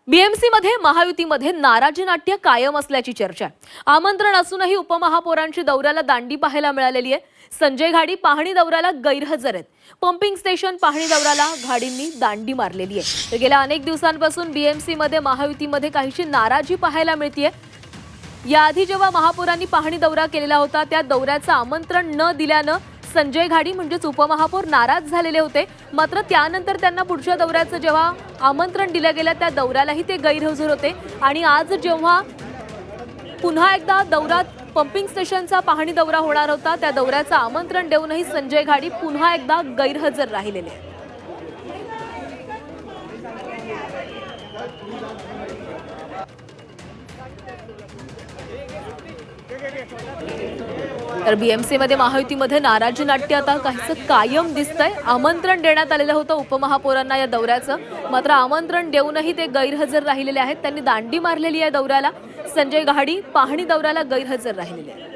BMC मध्ये महायुतीमध्ये नाराजी नाट्य कायम असल्याची चर्चा आहे। आमंत्रण असूनही उपमहापौरांची दौऱ्याला दांडी पाहायला मिळालेली आहे। संजय घाडी पाहणी दौऱ्याला गैरहजर आहेत। पंपिंग स्टेशन पाहणी दौऱ्याला घाडींनी दांडी मारलेली आहे। तर गेल्या अनेक दिवसांपासून बीएमसी मध्ये महायुतीमध्ये काहीशी नाराजी पाहायला मिळतेय। याआधी जेव्हा महापौरांनी पाहणी दौरा केलेला होता त्या दौऱ्याचं आमंत्रण न दिल्यानं संजय घाडी म्हणजेच उपमहापौर नाराज झालेले होते। मात्र त्यानंतर त्यांना पुढच्या दौऱ्याचं जेव्हा आमंत्रण दिलं गेलं त्या दौऱ्यालाही ते गैरहजर होते आणि आज जेव्हा पुन्हा एकदा दौऱ्यात पंपिंग स्टेशनचा पाहणी दौरा होणार होता त्या दौऱ्याचं आमंत्रण देऊनही संजय घाडी पुन्हा एकदा गैरहजर राहिलेले आहेत। तर बीएमसी मध्ये महायुतीमध्ये नाराजी नाट्य आता काहीसं कायम दिसतंय। आमंत्रण देण्यात आलेलं होतं उपमहापौरांना या दौऱ्याचं, मात्र आमंत्रण देऊनही ते गैरहजर राहिलेले आहेत। त्यांनी दांडी मारलेली आहे दौऱ्याला। संजय घाडी पाहणी दौऱ्याला गैरहजर राहिलेले आहेत।